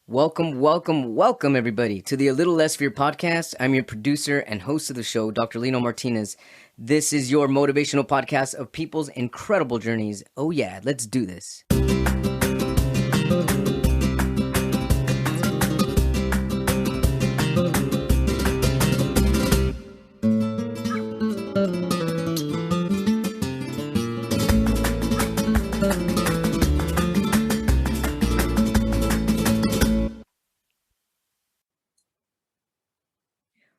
Welcome, everybody, to the A Little Less Fear podcast. I'm your producer and host of the show, Dr. Lino Martinez. This is your motivational podcast of people's incredible journeys. Oh yeah, let's do this.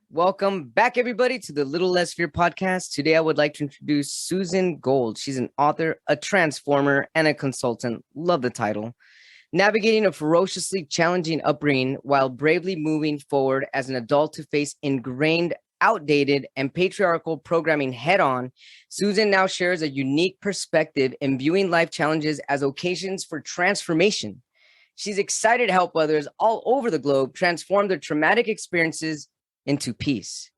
Welcome back, everybody, to the Little Less Fear podcast. Today, I would like to introduce Susan Gold. She's an author, a transformer, and a consultant. Love the title. Navigating a ferociously challenging upbringing while bravely moving forward as an adult to face ingrained, outdated, and patriarchal programming head-on, Susan now shares a unique perspective in viewing life challenges as occasions for transformation. She's excited to help others all over the globe transform their traumatic experiences into peace.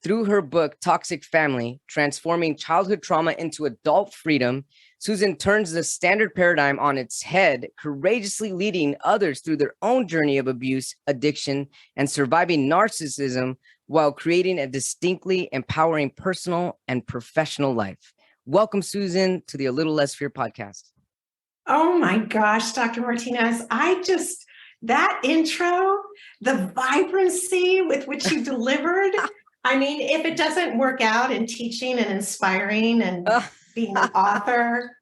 Through her book, Toxic Family, Transforming Childhood Trauma into Adult Freedom, Susan turns the standard paradigm on its head, courageously leading others through their own journey of abuse, addiction, and surviving narcissism while creating a distinctly empowering personal and professional life. Welcome, Susan, to the A Little Less Fear podcast. Oh my gosh, Dr. Martinez, that intro, the vibrancy with which you delivered. I mean, if it doesn't work out in teaching and inspiring and being an author,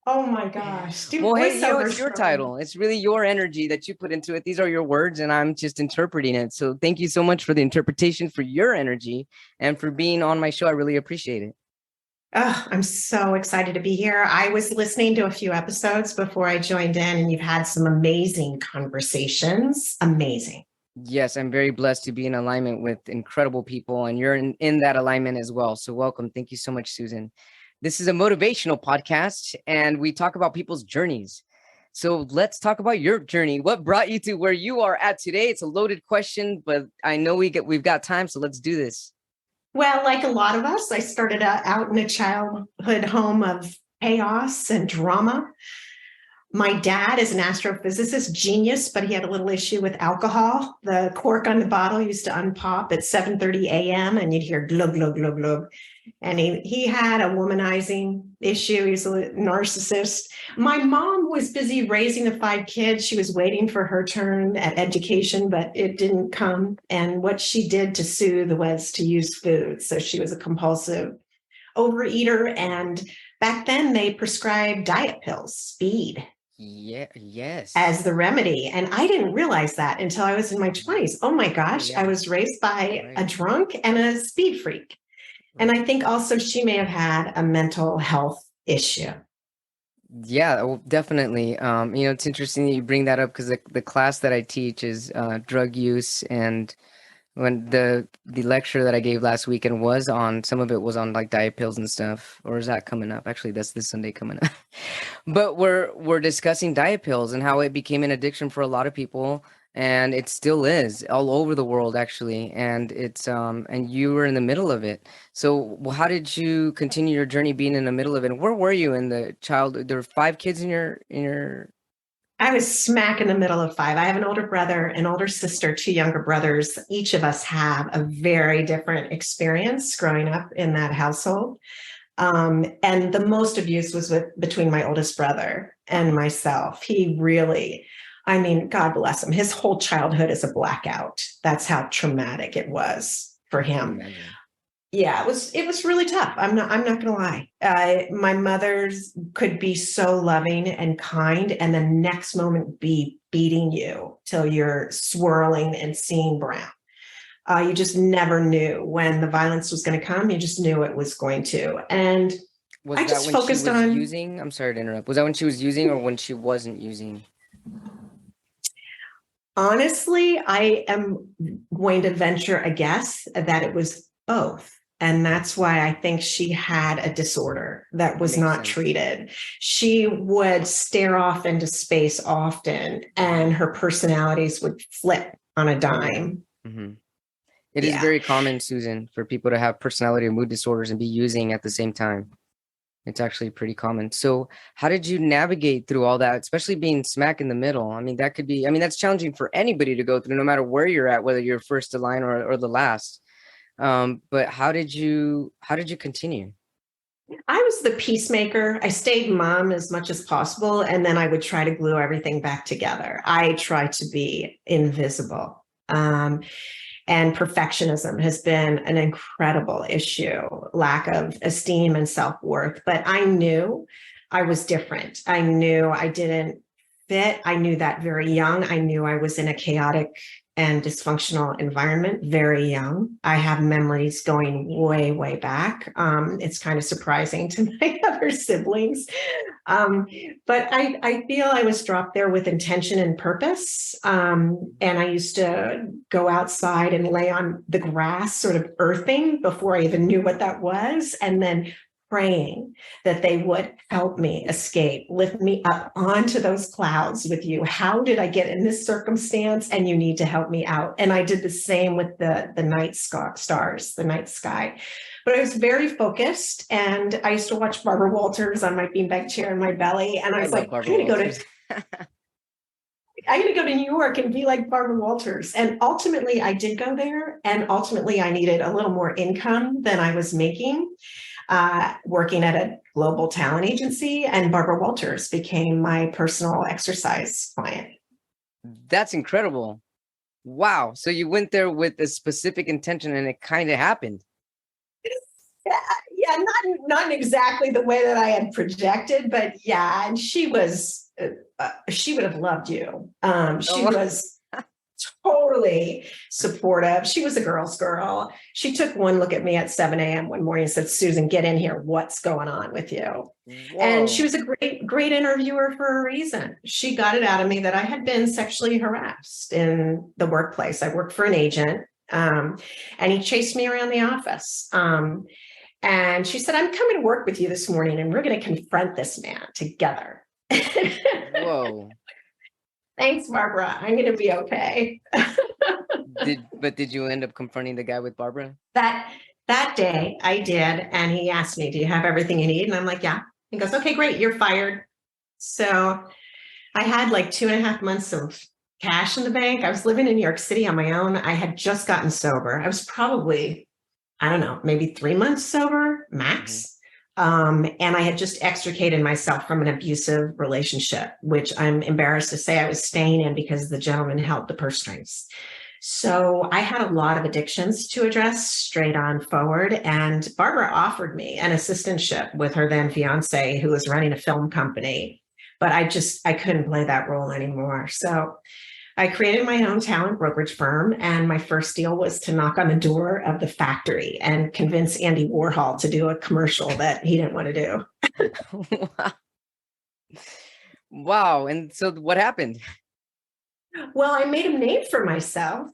oh my gosh. Well, hey, it's your title. It's really your energy that you put into it. These are your words and I'm just interpreting it. So thank you so much for the interpretation, for your energy, and for being on my show. I really appreciate it. Oh, I'm so excited to be here. I was listening to a few episodes before I joined in, and you've had some amazing conversations. Amazing. Yes, I'm very blessed to be in alignment with incredible people, and you're in that alignment as well. So welcome. Thank you so much, Susan. This is a motivational podcast, and we talk about people's journeys. So let's talk about your journey. What brought you to where you are at today? It's a loaded question, but I know we've got time, so let's do this. Well, like a lot of us, I started out in a childhood home of chaos and drama. My dad is an astrophysicist, genius, but he had a little issue with alcohol. The cork on the bottle used to unpop at 7:30 a.m. and you'd hear glug, glug, glug, glug. And he had a womanizing issue. He was a narcissist. My mom was busy raising the 5 kids. She was waiting for her turn at education, but it didn't come. And what she did to soothe was to use food. So she was a compulsive overeater. And back then they prescribed diet pills, speed. Yes. As the remedy. And I didn't realize that until I was in my 20s. Oh my gosh, I was raised by a drunk and a speed freak. And I think also she may have had a mental health issue. Yeah, well, definitely. It's interesting that you bring that up because the class that I teach is drug use, and when the lecture that I gave last weekend was on, some of it was on like diet pills and stuff. Or is that coming up? Actually, that's this Sunday coming up. But we're discussing diet pills and how it became an addiction for a lot of people. And it still is all over the world, actually. And it's and you were in the middle of it. So how did you continue your journey being in the middle of it? And where were you in the childhood? There were 5 kids in your. I was smack in the middle of 5. I have an older brother, an older sister, 2 younger brothers. Each of us have a very different experience growing up in that household. And the most abuse was between my oldest brother and myself. He really, I mean, God bless him. His whole childhood is a blackout. That's how traumatic it was for him. Yeah, it was really tough. I'm not going to lie. My mother's could be so loving and kind, and the next moment be beating you till you're swirling and seeing brown. You just never knew when the violence was going to come. You just knew it was going to. And I just focused on using. I'm sorry to interrupt. Was that when she was using or when she wasn't using? Honestly, I am going to venture a guess that it was both. And that's why I think she had a disorder that was not treated. She would stare off into space often, and her personalities would flip on a dime. Mm-hmm. It is very common, Susan, for people to have personality or mood disorders and be using at the same time. It's actually pretty common. So how did you navigate through all that, especially being smack in the middle? I mean, that could be, I mean, that's challenging for anybody to go through, no matter where you're at, whether you're first in line or the last. But how did you continue? I was the peacemaker. I stayed mom as much as possible, and then I would try to glue everything back together. I try to be invisible. And perfectionism has been an incredible issue, lack of esteem and self-worth. But I knew I was different. I knew I didn't fit. I knew that very young. I knew I was in a chaotic and dysfunctional environment very young. I have memories going way, way back. It's kind of surprising to my other siblings. But I feel I was dropped there with intention and purpose. And I used to go outside and lay on the grass, sort of earthing before I even knew what that was. And then praying that they would help me escape, lift me up onto those clouds with you. How did I get in this circumstance? And you need to help me out. And I did the same with the night stars, the night sky. But I was very focused, and I used to watch Barbara Walters on my beanbag chair in my belly. And I was like, I'm going to go to New York and be like Barbara Walters. And ultimately, I did go there. And ultimately, I needed a little more income than I was making. Working at a global talent agency, and Barbara Walters became my personal exercise client. That's incredible. Wow. So you went there with a specific intention and it kind of happened. Yeah, not exactly the way that I had projected, but yeah, and she would have loved you. She was totally supportive. She was a girl's girl. She took one look at me at 7 a.m. one morning and said, Susan, get in here. What's going on with you? Whoa. And she was a great interviewer for a reason. She got it out of me that I had been sexually harassed in the workplace. I worked for an agent, and he chased me around the office. And she said, I'm coming to work with you this morning, and we're going to confront this man together. Whoa. Thanks, Barbara. I'm going to be okay. Did you end up confronting the guy with Barbara? That day I did. And he asked me, do you have everything you need? And I'm like, yeah. He goes, okay, great. You're fired. So I had like 2.5 months of cash in the bank. I was living in New York City on my own. I had just gotten sober. I was probably, I don't know, maybe 3 months sober max. Mm-hmm. And I had just extricated myself from an abusive relationship, which I'm embarrassed to say I was staying in because the gentleman held the purse strings. So I had a lot of addictions to address straight on forward. And Barbara offered me an assistantship with her then fiance, who was running a film company. But I couldn't play that role anymore. So I created my own talent brokerage firm, and my first deal was to knock on the door of the factory and convince Andy Warhol to do a commercial that he didn't want to do. Wow. Wow. And so what happened? Well, I made a name for myself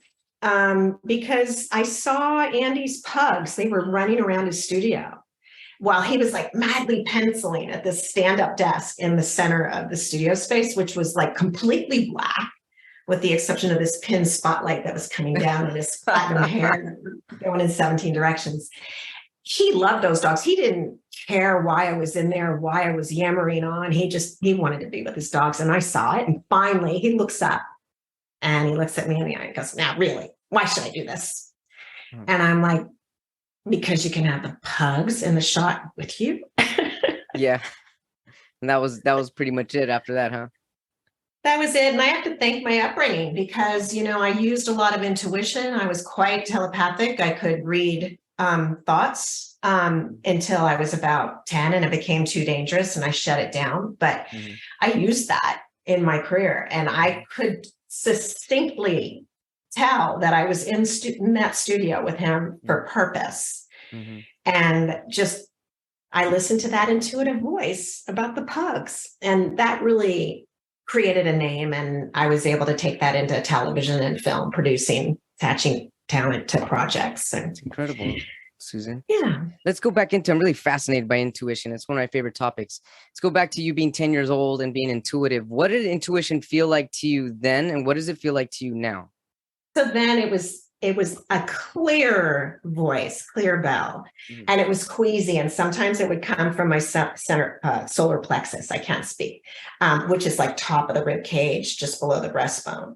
because I saw Andy's pugs. They were running around his studio while he was like madly penciling at this stand-up desk in the center of the studio space, which was like completely black, with the exception of this pin spotlight that was coming down and his platinum hair going in 17 directions. He loved those dogs. He didn't care why I was in there, why I was yammering on. He wanted to be with his dogs. And I saw it. And finally he looks up and he looks at me in the eye and goes, now really, why should I do this? And I'm like, because you can have the pugs in the shot with you. Yeah. And that was pretty much it after that, huh? That was it. And I have to thank my upbringing because, I used a lot of intuition. I was quite telepathic. I could read thoughts until I was about 10, and it became too dangerous and I shut it down. But I used that in my career, and I could succinctly tell that I was in that studio with him for purpose. And just, I listened to that intuitive voice about the pugs, and that really created a name, and I was able to take that into television and film producing, attaching talent to projects. And it's incredible, Susan. Yeah. Let's go back into, I'm really fascinated by intuition. It's one of my favorite topics. Let's go back to you being 10 years old and being intuitive. What did intuition feel like to you then? And what does it feel like to you now? So then it was it was a clear voice, clear bell, and it was queasy. And sometimes it would come from my center solar plexus. I can't speak, which is like top of the rib cage, just below the breastbone.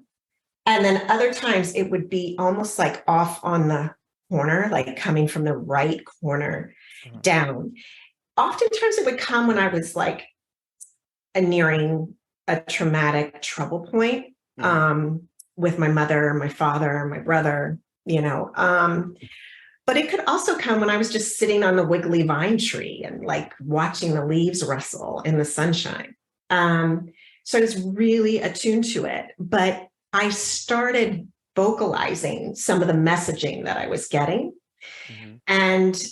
And then other times it would be almost like off on the corner, like coming from the right corner down. Oftentimes it would come when I was like nearing a traumatic trouble point. With my mother, my father, my brother, but it could also come when I was just sitting on the wiggly vine tree and like watching the leaves rustle in the sunshine. So I was really attuned to it, but I started vocalizing some of the messaging that I was getting, and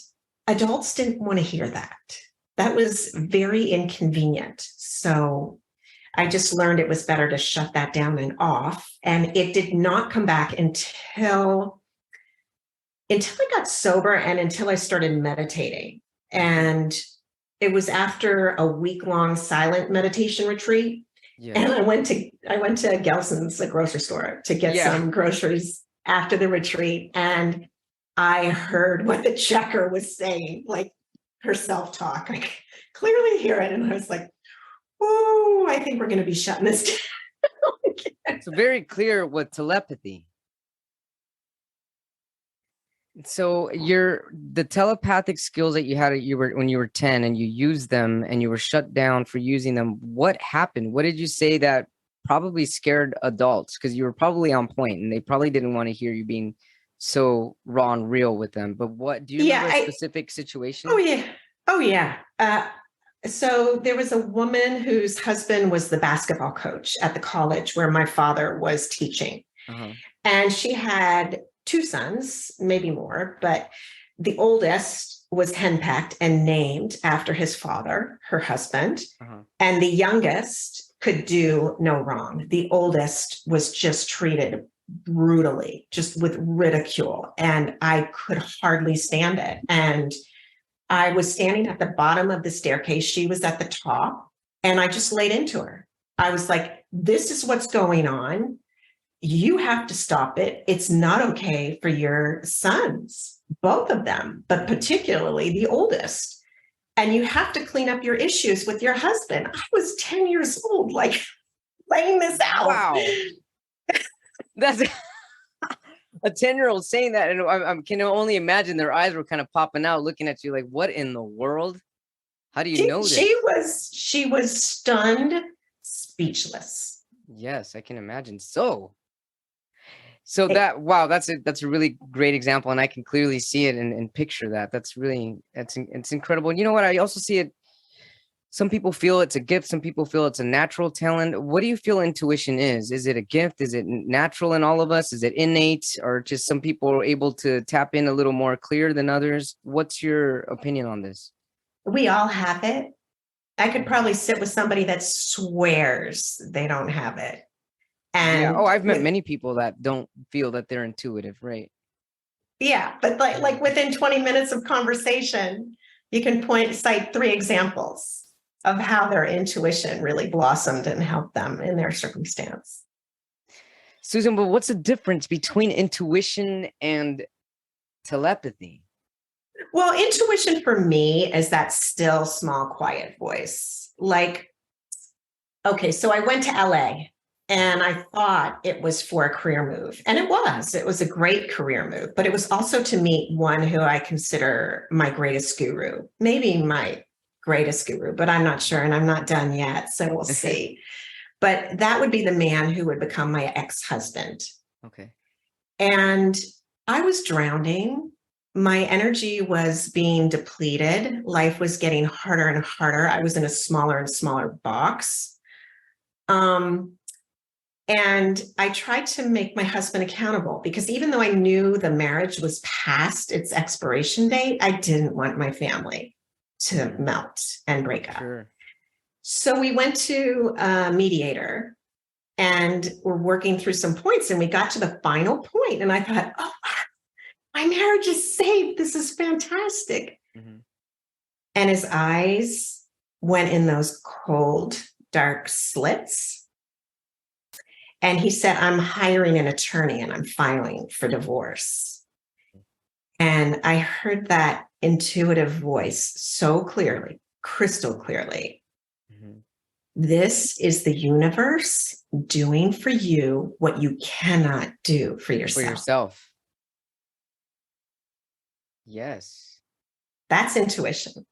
adults didn't want to hear that. That was very inconvenient. So I just learned it was better to shut that down and off. And it did not come back until I got sober and until I started meditating. And it was after a week-long silent meditation retreat. Yeah. And I went to Gelson's, the grocery store, to get some groceries after the retreat. And I heard what the checker was saying, like her self-talk. I could clearly hear it. And I was like, oh, I think we're going to be shutting this down. So very clear with telepathy. So the telepathic skills that you had when you were 10 and you used them and you were shut down for using them, what happened? What did you say that probably scared adults? Because you were probably on point and they probably didn't want to hear you being so raw and real with them. But what do you remember a specific situation? Oh yeah. So there was a woman whose husband was the basketball coach at the college where my father was teaching. And she had 2 sons, maybe more, but the oldest was henpecked and named after his father, her husband. And the youngest could do no wrong. The oldest was just treated brutally, just with ridicule. And I could hardly stand it. And I was standing at the bottom of the staircase. She was at the top, and I just laid into her. I was like, this is what's going on. You have to stop it. It's not okay for your sons, both of them, but particularly the oldest. And you have to clean up your issues with your husband. I was 10 years old, like laying this out. Wow. That's a 10-year-old saying that, and I can only imagine their eyes were kind of popping out, looking at you like, "What in the world? How do you know this?" She was stunned, speechless. Yes, I can imagine. So that's a really great example, and I can clearly see it and picture that. It's incredible. And you know what? I also see it. Some people feel it's a gift. Some people feel it's a natural talent. What do you feel intuition is? Is it a gift? Is it natural in all of us? Is it innate, or just some people are able to tap in a little more clear than others? What's your opinion on this? We all have it. I could probably sit with somebody that swears they don't have it. And I've met many people that don't feel that they're intuitive, right? Yeah, but like within 20 minutes of conversation, you can cite 3 examples of how their intuition really blossomed and helped them in their circumstance. Susan, but what's the difference between intuition and telepathy? Well, intuition for me is that still, small, quiet voice. Like, okay, so I went to LA and I thought it was for a career move. And it was a great career move, but it was also to meet one who I consider my greatest guru, maybe my greatest guru, but I'm not sure. And I'm not done yet. So we'll see. But that would be the man who would become my ex-husband. Okay. And I was drowning. My energy was being depleted. Life was getting harder and harder. I was in a smaller and smaller box. And I tried to make my husband accountable because even though I knew the marriage was past its expiration date, I didn't want my family to melt and break up. Sure. So we went to a mediator and we're working through some points, and we got to the final point, and I thought, oh, my marriage is saved. This is fantastic. And his eyes went in those cold, dark slits. And he said, I'm hiring an attorney and I'm filing for divorce. And I heard that intuitive voice so clearly, crystal clearly. Mm-hmm. This is the universe doing for you what you cannot do for yourself. For yourself. Yes. That's intuition.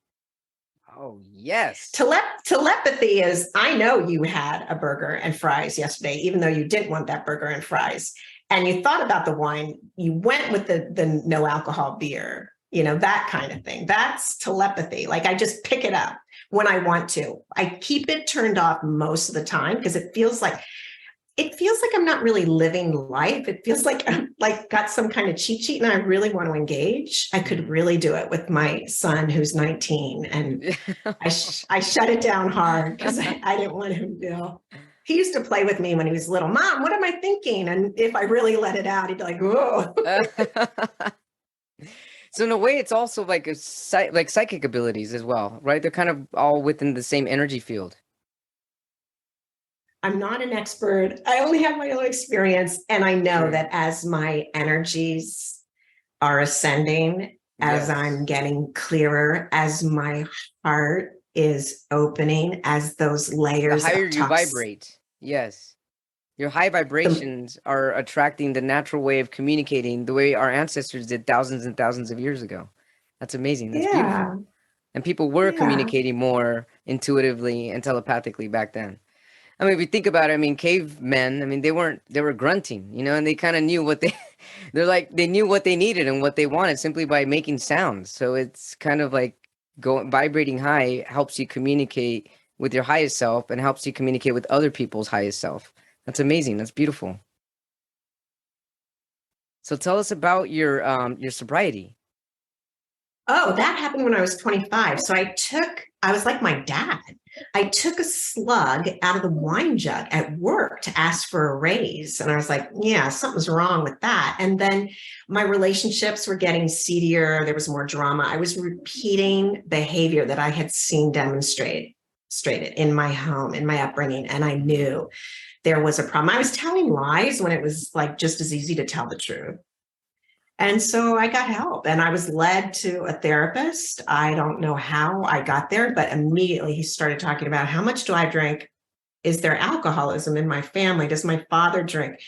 Oh, yes. Telepathy is, I know you had a burger and fries yesterday, even though you didn't want that burger and fries. And you thought about the wine, you went with the no alcohol beer, that kind of thing. That's telepathy. Like I just pick it up when I want to. I keep it turned off most of the time because it feels like I'm not really living life. It feels like I'm got some kind of cheat sheet and I really want to engage. I could really do it with my son who's 19. And I shut it down hard because I didn't want him to feel. He used to play with me when he was little. Mom, what am I thinking? And if I really let it out, he'd be like, whoa. So in a way, it's also like psychic abilities as well, right? They're kind of all within the same energy field. I'm not an expert. I only have my own experience. And I know that as my energies are ascending, as I'm getting clearer, as my heart is opening, as those layers the higher you vibrate. Yes. Your high vibrations are attracting the natural way of communicating the way our ancestors did thousands and thousands of years ago. That's amazing. That's beautiful. And people were communicating more intuitively and telepathically back then. I mean, if you think about it, cavemen, they were grunting, and they kind of knew what they knew what they needed and what they wanted simply by making sounds. So it's kind of like vibrating high helps you communicate with your highest self and helps you communicate with other people's highest self. That's amazing. That's beautiful. So tell us about your sobriety. Oh, that happened when I was 25. So I was like my dad. I took a slug out of the wine jug at work to ask for a raise. And I was like, yeah, something's wrong with that. And then my relationships were getting seedier. There was more drama. I was repeating behavior that I had seen demonstrated in my home, in my upbringing. And I knew there was a problem. I was telling lies when it was like just as easy to tell the truth. And so I got help and I was led to a therapist. I don't know how I got there, but immediately he started talking about how much do I drink? Is there alcoholism in my family? Does my father drink?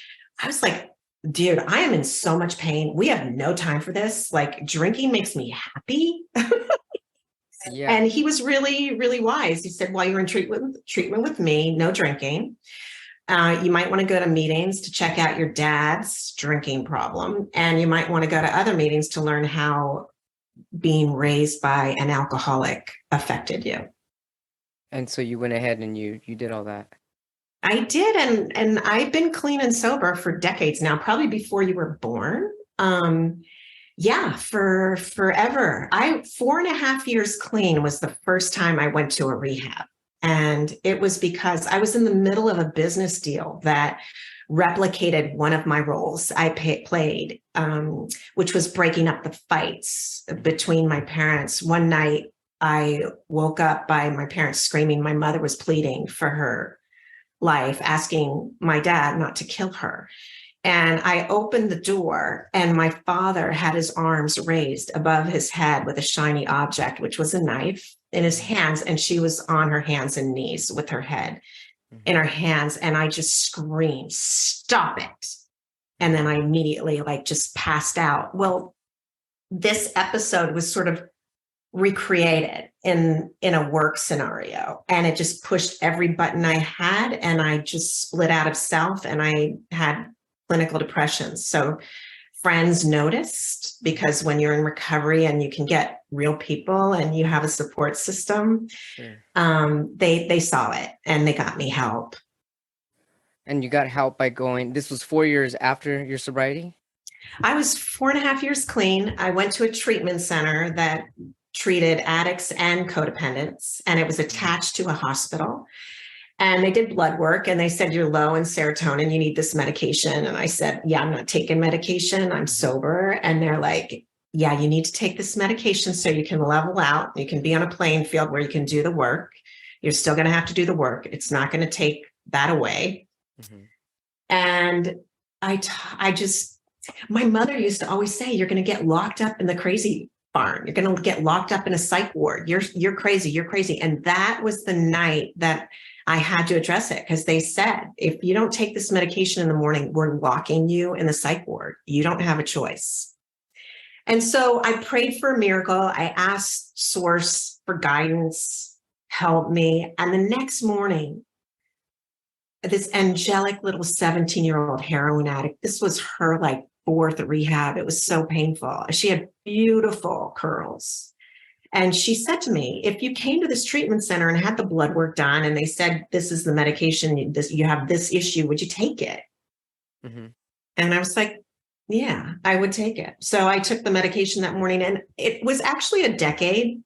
I was like, dude, I am in so much pain. We have no time for this. Like drinking makes me happy. Yeah. And he was really, really wise. He said, while you're in treatment with me, no drinking. You might want to go to meetings to check out your dad's drinking problem. And you might want to go to other meetings to learn how being raised by an alcoholic affected you. And so you went ahead and you did all that. I did. And I've been clean and sober for decades now, probably before you were born. For forever. 4.5 years clean was the first time I went to a rehab. And it was because I was in the middle of a business deal that replicated one of my roles I played, which was breaking up the fights between my parents. One night, I woke up by my parents screaming. My mother was pleading for her life, asking my dad not to kill her. And I opened the door and my father had his arms raised above his head with a shiny object, which was a knife in his hands. And she was on her hands and knees with her head in her hands. And I just screamed, stop it. And then I immediately just passed out. Well, this episode was sort of recreated in a work scenario. And it just pushed every button I had. And I just split out of self and I had clinical depression. So friends noticed because when you're in recovery and you can get real people and you have a support system, they saw it and they got me help. And you got help by this was 4 years after your sobriety? I was 4.5 years clean. I went to a treatment center that treated addicts and codependents, and it was attached to a hospital. And they did blood work and they said, you're low in serotonin, you need this medication. And I said, yeah, I'm not taking medication, I'm sober. And they're like, yeah, you need to take this medication so you can level out. You can be on a playing field where you can do the work. You're still going to have to do the work. It's not going to take that away. And I just, my mother used to always say, you're going to get locked up in the crazy barn. You're going to get locked up in a psych ward. You're crazy. You're crazy. And that was the night that I had to address it, because they said, if you don't take this medication in the morning, we're locking you in the psych ward. You don't have a choice. And so I prayed for a miracle. I asked Source for guidance, help me. And the next morning, this angelic little 17-year-old heroin addict, this was her like fourth rehab. It was so painful. She had beautiful curls. And she said to me, if you came to this treatment center and had the blood work done and they said, this is the medication, you have this issue, would you take it? Mm-hmm. And I was like, yeah, I would take it. So I took the medication that morning, and it was actually a decade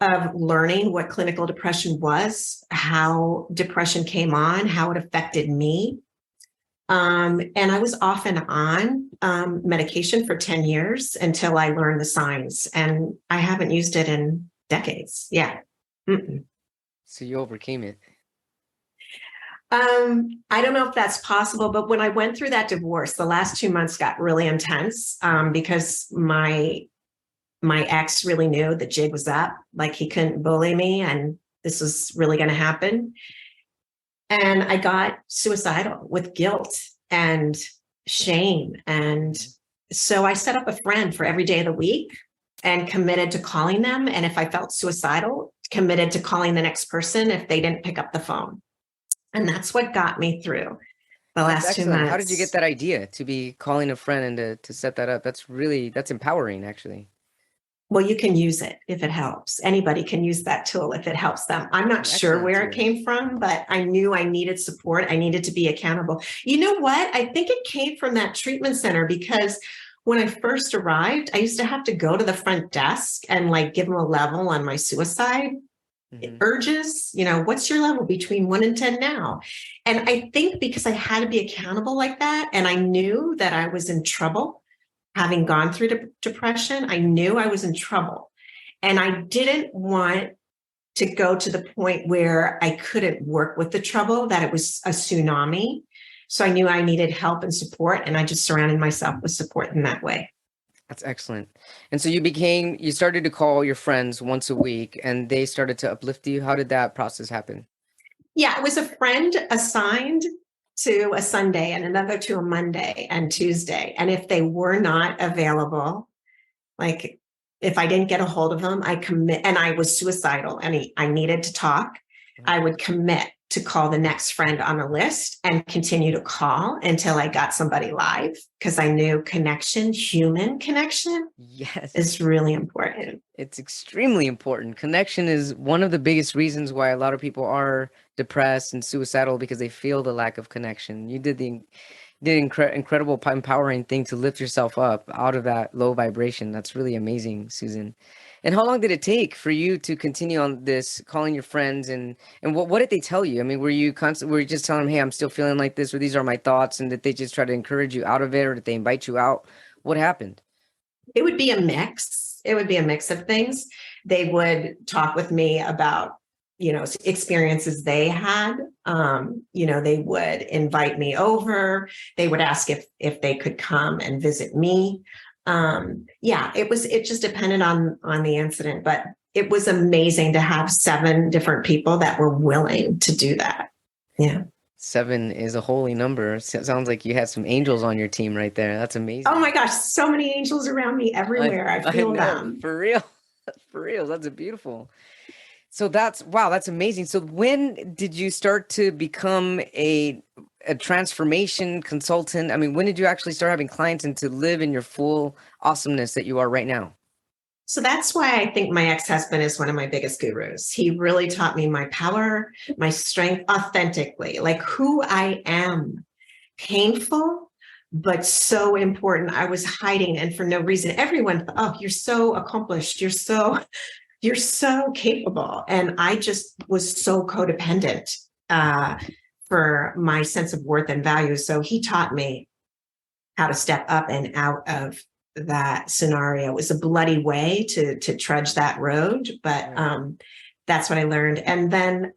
of learning what clinical depression was, how depression came on, how it affected me. And I was off and on medication for 10 years until I learned the signs, and I haven't used it in decades. Yeah. Mm-mm. So you overcame it. I don't know if that's possible, but when I went through that divorce, the last 2 months got really intense because my ex really knew the jig was up, like he couldn't bully me and this was really going to happen. And I got suicidal with guilt and shame. And so I set up a friend for every day of the week and committed to calling them. And if I felt suicidal, committed to calling the next person if they didn't pick up the phone. And that's what got me through the last 2 months. How did you get that idea to be calling a friend and to set that up? That's empowering, actually. Well, you can use it if it helps. Anybody can use that tool if it helps them. I'm not sure where it came from, but I knew I needed support. I needed to be accountable. You know what? I think it came from that treatment center, because when I first arrived, I used to have to go to the front desk and like give them a level on my suicide urges. You know, what's your level between 1 and 10 now? And I think because I had to be accountable like that, and I knew that I was in trouble, having gone through depression, I knew I was in trouble. And I didn't want to go to the point where I couldn't work with the trouble, that it was a tsunami. So I knew I needed help and support, and I just surrounded myself with support in that way. That's excellent. And so you started to call your friends once a week, and they started to uplift you. How did that process happen? Yeah, it was a friend assigned to a Sunday and another to a Monday and Tuesday. And if they were not available, like if I didn't get a hold of them, I commit, and I was suicidal and I needed to talk, I would commit to call the next friend on the list and continue to call until I got somebody live, because I knew connection, human connection, is really important. It's extremely important. Connection is one of the biggest reasons why a lot of people are depressed and suicidal, because they feel the lack of connection. You did the incredible, empowering thing to lift yourself up out of that low vibration. That's really amazing, Susan. And how long did it take for you to continue on this, calling your friends, and what did they tell you? I mean, were you just telling them, hey, I'm still feeling like this, or these are my thoughts, and did they just try to encourage you out of it, or did they invite you out? What happened? It would be a mix. It would be a mix of things. They would talk with me about, experiences they had. They would invite me over. They would ask if they could come and visit me. It just depended on the incident, but it was amazing to have 7 different people that were willing to do that. Yeah. 7 is a holy number. It sounds like you had some angels on your team right there. That's amazing. Oh my gosh, so many angels around me everywhere. I feel them. For real. For real. That's beautiful. So that's amazing. So when did you start to become a transformation consultant? I mean, when did you actually start having clients and to live in your full awesomeness that you are right now? So that's why I think my ex-husband is one of my biggest gurus. He really taught me my power, my strength authentically, like who I am. Painful, but so important. I was hiding, and for no reason. Everyone thought, oh, you're so accomplished. You're so capable. And I just was so codependent for my sense of worth and value. So he taught me how to step up and out of that scenario. It was a bloody way to trudge that road, but That's what I learned. And then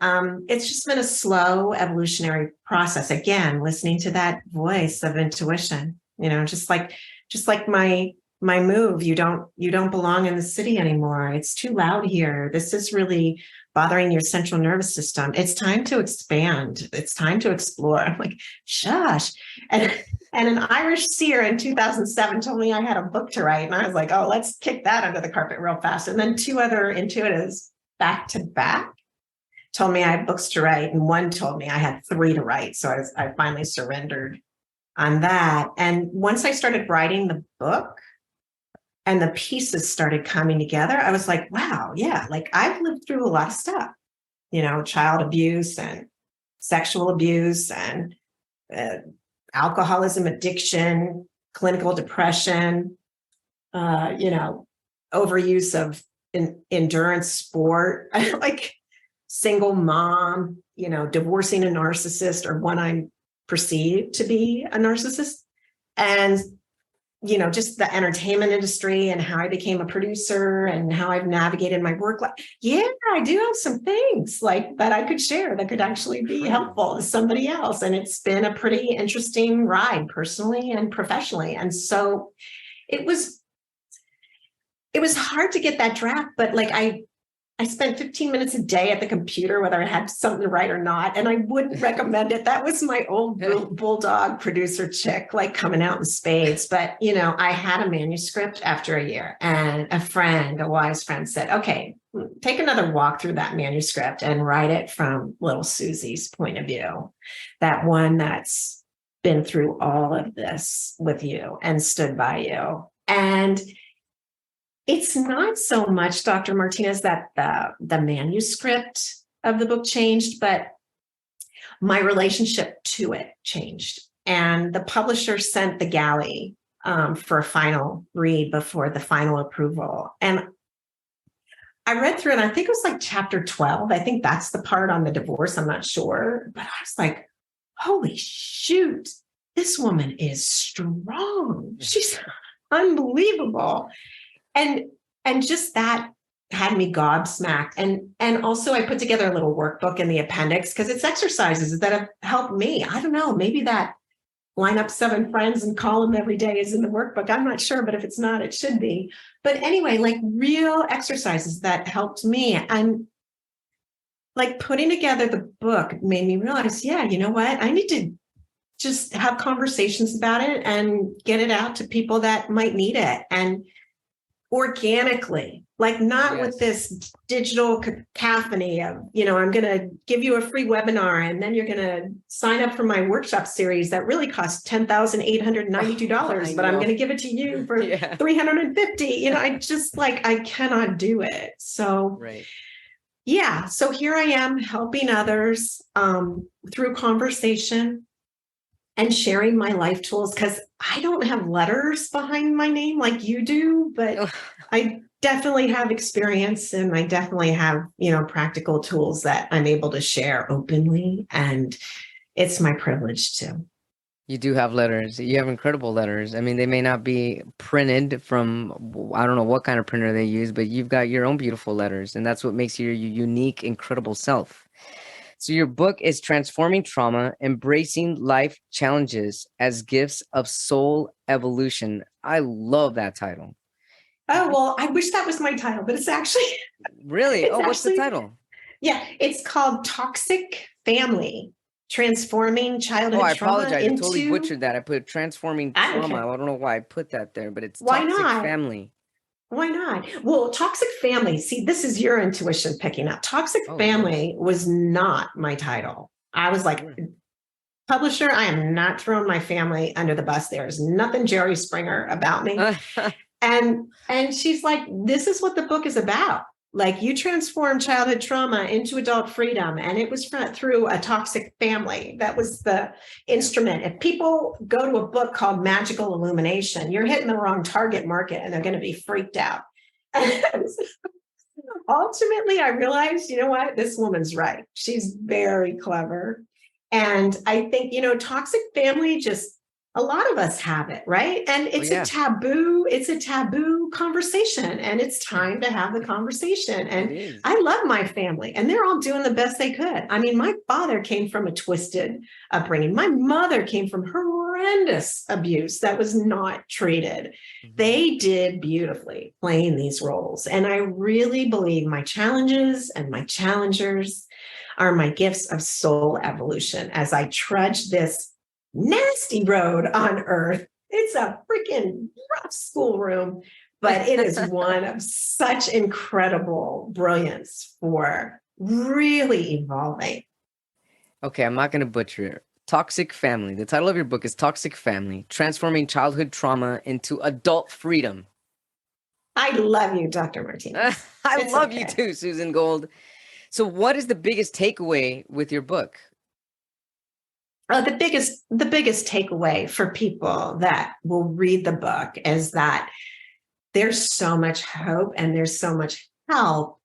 it's just been a slow evolutionary process. Again, listening to that voice of intuition, just like my move. You don't belong in the city anymore. It's too loud here. This is really bothering your central nervous system. It's time to expand. It's time to explore. I'm like, shush. And an Irish seer in 2007 told me I had a book to write. And I was like, oh, let's kick that under the carpet real fast. And then two other intuitives back to back told me I had books to write. And one told me I had 3 to write. So I finally surrendered on that. And once I started writing the book and the pieces started coming together, I was like, wow, yeah, like I've lived through a lot of stuff, child abuse and sexual abuse and alcoholism, addiction, clinical depression, overuse of endurance sport, like single mom, divorcing a narcissist or one I'm perceived to be a narcissist. And, just the entertainment industry and how I became a producer and how I've navigated my work life. Yeah, I do have some things like that I could share that could actually be helpful to somebody else. And it's been a pretty interesting ride personally and professionally. And so it was hard to get that draft, but like I spent 15 minutes a day at the computer, whether I had something to write or not. And I wouldn't recommend it. That was my old bulldog producer chick, like coming out in spades. But, I had a manuscript after a year, and a wise friend said, okay, take another walk through that manuscript and write it from little Susie's point of view. That one that's been through all of this with you and stood by you. And it's not so much, Dr. Martinez, that the manuscript of the book changed, but my relationship to it changed. And the publisher sent the galley for a final read before the final approval. And I read through it, and I think it was like chapter 12. I think that's the part on the divorce. I'm not sure. But I was like, holy shoot, this woman is strong. She's unbelievable. And just that had me gobsmacked. And also I put together a little workbook in the appendix because it's exercises that have helped me. I don't know, maybe that line up 7 friends and call them every day is in the workbook. I'm not sure, but if it's not, it should be. But anyway, like real exercises that helped me. And like putting together the book made me realize, yeah, you know what? I need to just have conversations about it and get it out to people that might need it. And organically, like not with this digital cacophony of, I'm going to give you a free webinar and then you're going to sign up for my workshop series that really costs $10,892, but I'm going to give it to you for $350. I just I cannot do it. So, so here I am helping others through conversation and sharing my life tools, because I don't have letters behind my name like you do, but I definitely have experience and I definitely have, practical tools that I'm able to share openly. And it's my privilege to. You do have letters. You have incredible letters. I mean, they may not be printed from, I don't know what kind of printer they use, but you've got your own beautiful letters. And that's what makes you your unique, incredible self. So your book is Transforming Trauma, Embracing Life Challenges as Gifts of Soul Evolution. I love that title. Oh, well, I wish that was my title, but it's actually... Really? What's the title? Yeah, it's called Toxic Family, Transforming Childhood Trauma. I apologize. I totally butchered that. I put Transforming Trauma. I don't know why I put that there, but it's Toxic Family. Why not? Well, Toxic Family, see, this is your intuition picking up. Toxic Family was not my title. I was like, publisher, I am not throwing my family under the bus. There's nothing Jerry Springer about me. And she's like, this is what the book is about. Like, you transform childhood trauma into adult freedom. And it was through a toxic family. That was the instrument. If people go to a book called Magical Illumination, you're hitting the wrong target market and they're going to be freaked out. Ultimately, I realized, you know what? This woman's right. She's very clever. And I think, toxic family just A lot of us have it, right? And Oh, yeah, it's a taboo conversation, and it's time to have the conversation. it And is. I love my family, and they're all doing the best they could. I mean, my father came from a twisted upbringing. My mother came from horrendous abuse that was not treated. Mhm. They did beautifully playing these roles. And I really believe my challenges and my challengers are my gifts of soul evolution as I trudge this nasty road on earth. It's a freaking rough schoolroom, but it is one of such incredible brilliance for really evolving. Okay, I'm not going to butcher it. Toxic Family. The title of your book is Toxic Family: Transforming Childhood Trauma into Adult Freedom. I love you, Dr. Martinez. I It's love you okay. too, Susan Gold. So, what is the biggest takeaway with your book? The biggest takeaway for people that will read the book is that there's so much hope and there's so much help,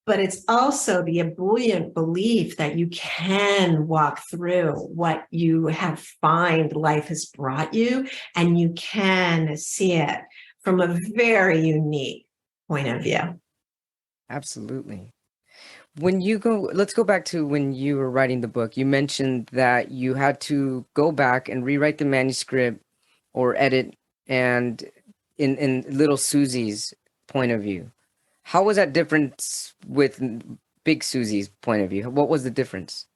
but it's also the ebullient belief that you can walk through what you have find life has brought you, and you can see it from a very unique point of view. Absolutely. When you go, let's go back to when you were writing the book. You mentioned that you had to go back and rewrite the manuscript or edit, and in little Susie's point of view. How was that different with Big Susie's point of view? What was the difference?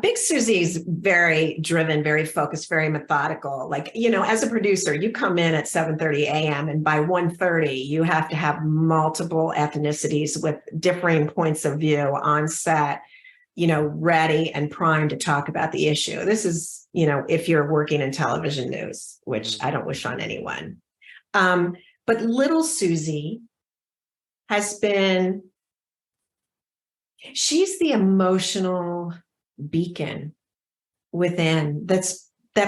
Big Susie's very driven, very focused, very methodical. Like, as a producer, you come in at 7:30 a.m. and by 1:30, you have to have multiple ethnicities with differing points of view on set, ready and primed to talk about the issue. This is, if you're working in television news, which I don't wish on anyone. But little Susie has been, she's the emotional beacon within that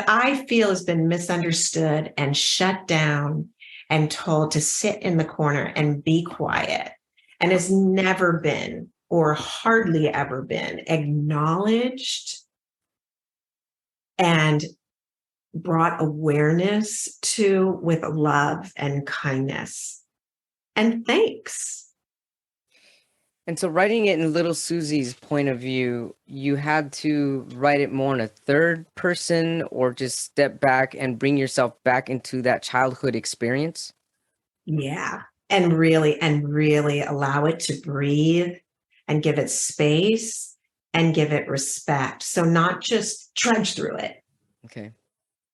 I feel has been misunderstood and shut down and told to sit in the corner and be quiet, and has never been or hardly ever been acknowledged and brought awareness to with love and kindness and thanks. And so, writing it in little Susie's point of view, you had to write it more in a third person, or just step back and bring yourself back into that childhood experience. Yeah. And really allow it to breathe and give it space and give it respect. So not just trudge through it Okay.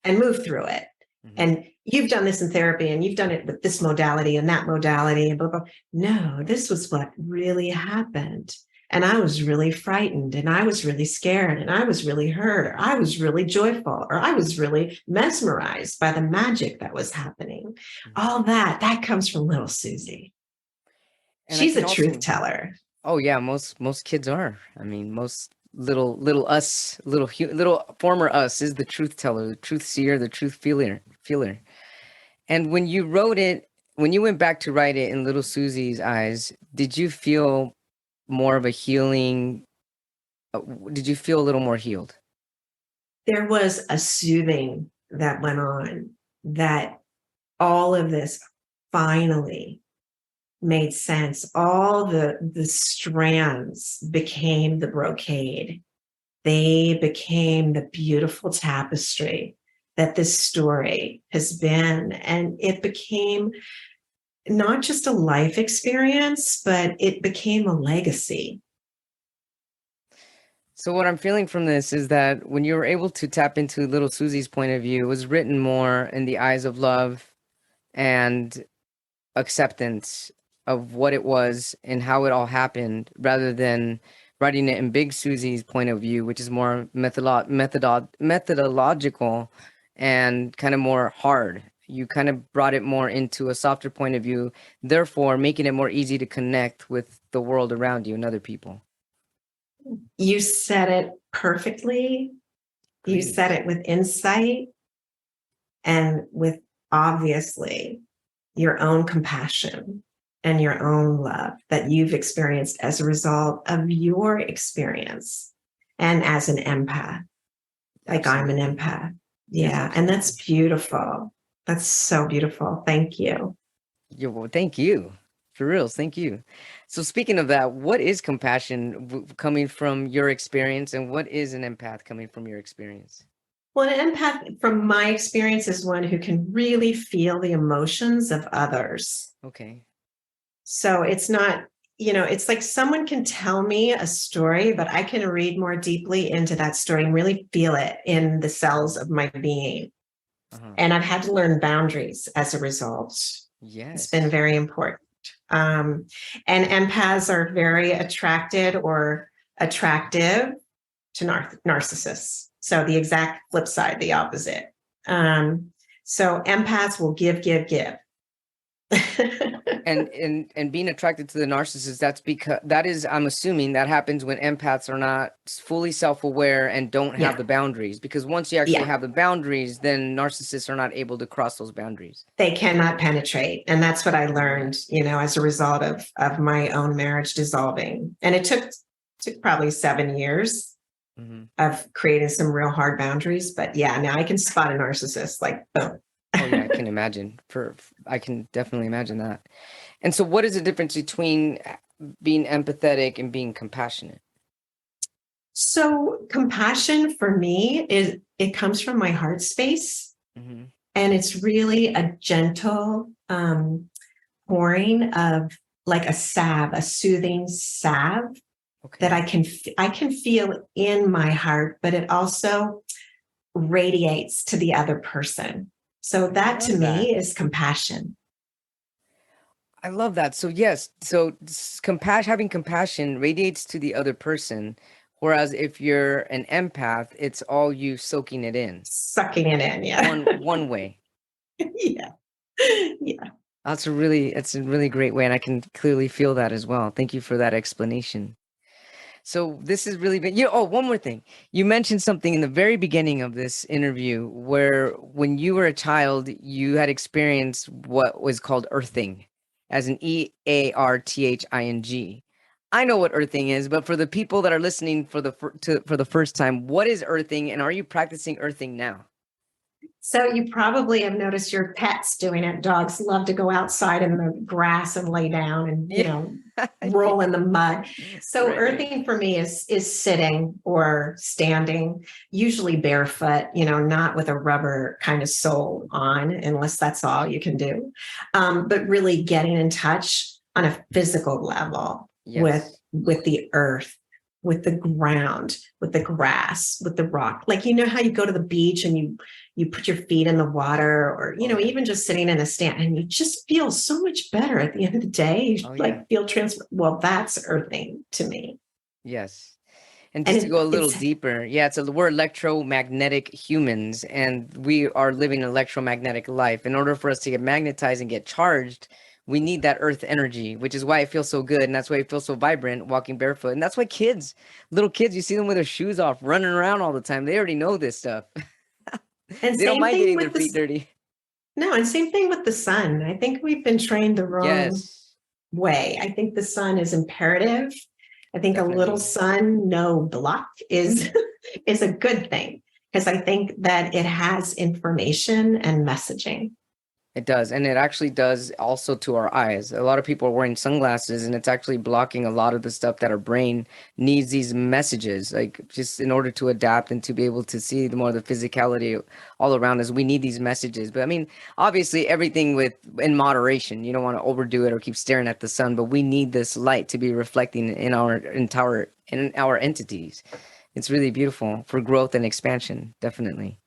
and move through it. Mhm. And you've done this in therapy and you've done it with this modality and that modality and blah, blah. No, this was what really happened. And I was really frightened, and I was really scared, and I was really hurt, or I was really joyful, or I was really mesmerized by the magic that was happening. Mhm. All that comes from little Susie. And I She's can a truth also, teller. oh yeah, most kids are. I mean, most little us, little former us is the truth teller, the truth seer, the truth feeler. And when you wrote it, when you went back to write it in little Susie's eyes, did you feel more of a healing? Did you feel a little more healed? There was a soothing that went on, that all of this finally made sense. All the strands became the brocade. They became the beautiful tapestry that this story has been. And it became not just a life experience, but it became a legacy. So what I'm feeling from this is that when you were able to tap into little Susie's point of view, it was written more in the eyes of love and acceptance of what it was and how it all happened, rather than writing it in Big Susie's point of view, which is more methodological and kind of more hard. You kind of brought it more into a softer point of view, therefore making it more easy to connect with the world around you and other people. You said it perfectly. You Great. said it with insight and with, obviously, your own compassion and your own love that you've experienced as a result of your experience and as an empath. Like, I'm an Absolutely. empath. Yeah. And that's beautiful. That's so beautiful. Thank you. Well, thank you. For real, thank you. So speaking of that, what is compassion coming from your experience, and what is an empath coming from your experience? Well, an empath, from my experience, is one who can really feel the emotions of others. Okay. So it's not, it's like someone can tell me a story, but I can read more deeply into that story and really feel it in the cells of my being. Uh-huh. And I've had to learn boundaries as a result. It's been Yes. very important. And empaths are very attracted or attractive to narcissists. So the exact flip side, the opposite. So empaths will give, give, give. And being attracted to the narcissist, that's because that is, I'm assuming that happens when empaths are not fully self-aware and don't have Yeah. the boundaries, because once you actually Yeah. have the boundaries, then narcissists are not able to cross those boundaries. They cannot penetrate. And that's what I learned, as a result of my own marriage dissolving. And it took probably 7 years of creating some real hard boundaries. But yeah, now I can spot a narcissist like boom. Oh yeah, I can imagine. I can definitely imagine that. And so, what is the difference between being empathetic and being compassionate? So compassion for me is, it comes from my heart space, Mm-hmm. and it's really a gentle pouring of, like a salve, a soothing salve Okay. that I can feel in my heart, but it also radiates to the other person. So that to me is compassion. I love that. So yes, so compassion, having compassion radiates to the other person, whereas if you're an empath, it's all you soaking it in. Sucking it in, yeah. One way. Yeah. Yeah. It's a really great way, and I can clearly feel that as well. Thank you for that explanation. So this has really been, oh, one more thing. You mentioned something in the very beginning of this interview where when you were a child, you had experienced what was called earthing, as an EARTHING. I know what earthing is, but for the people that are listening for the first time, what is earthing, and are you practicing earthing now? So you probably have noticed your pets doing it. Dogs love to go outside in the grass and lay down and, roll in the mud. So Right. earthing for me is sitting or standing, usually barefoot, not with a rubber kind of sole on, unless that's all you can do. But really getting in touch on a physical level Yes. with the earth, with the ground, with the grass, with the rock. Like, how you go to the beach and you put your feet in the water, or, even just sitting in a stand, and you just feel so much better at the end of the day. You feel well, that's earthing to me. Yes. And just to go a little deeper, we're electromagnetic humans, and we are living an electromagnetic life. In order for us to get magnetized and get charged, we need that earth energy, which is why it feels so good. And that's why it feels so vibrant walking barefoot. And that's why little kids, you see them with their shoes off, running around all the time. They already know this stuff. And they don't mind getting their with feet dirty. No, and same thing with the sun. I think we've been trained the wrong way. I think the sun is imperative. I think Definitely. A little sun, no block is is a good thing, because I think that it has information and messaging. It does. And it actually does also to our eyes. A lot of people are wearing sunglasses, and it's actually blocking a lot of the stuff that our brain needs, these messages, like just in order to adapt and to be able to see the more the physicality all around us. We need these messages. But I mean, obviously everything in moderation. You don't want to overdo it or keep staring at the sun, but we need this light to be reflecting in our entities. It's really beautiful for growth and expansion, definitely.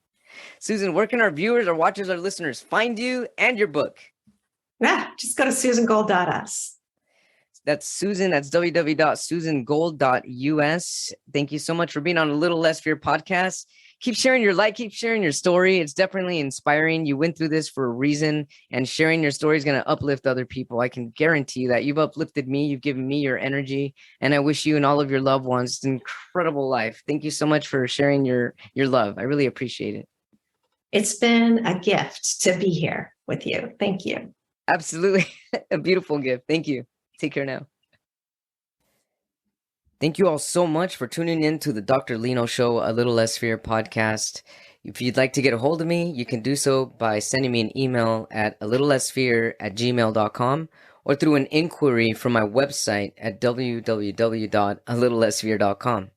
Susan, where can our viewers, our watchers, our listeners find you and your book? Yeah, just go to susangold.us. That's Susan. That's www.susangold.us. Thank you so much for being on A Little Less Fear podcast. Keep sharing your light. Keep sharing your story. It's definitely inspiring. You went through this for a reason, and sharing your story is going to uplift other people. I can guarantee that you've uplifted me. You've given me your energy, and I wish you and all of your loved ones an incredible life. Thank you so much for sharing your love. I really appreciate it. It's been a gift to be here with you. Thank you. Absolutely. A beautiful gift. Thank you. Take care now. Thank you all so much for tuning in to the Dr. Lino Show, A Little Less Fear podcast. If you'd like to get a hold of me, you can do so by sending me an email at a little less fear at gmail.com or through an inquiry from my website at www.alittlelessfear.com,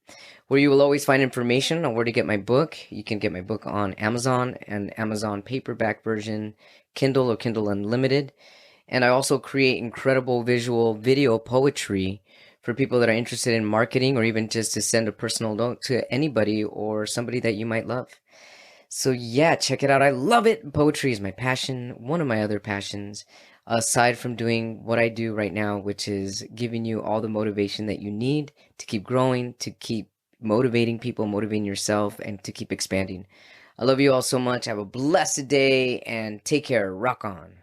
where you will always find information on where to get my book. You can get my book on Amazon and Amazon paperback version, Kindle or Kindle Unlimited. And I also create incredible visual video poetry for people that are interested in marketing or even just to send a personal note to anybody or somebody that you might love. So yeah, check it out. I love it. Poetry is my passion, one of my other passions, aside from doing what I do right now, which is giving you all the motivation that you need to keep growing, to keep motivating people, motivating yourself, and to keep expanding. I love you all so much. Have a blessed day and take care. Rock on.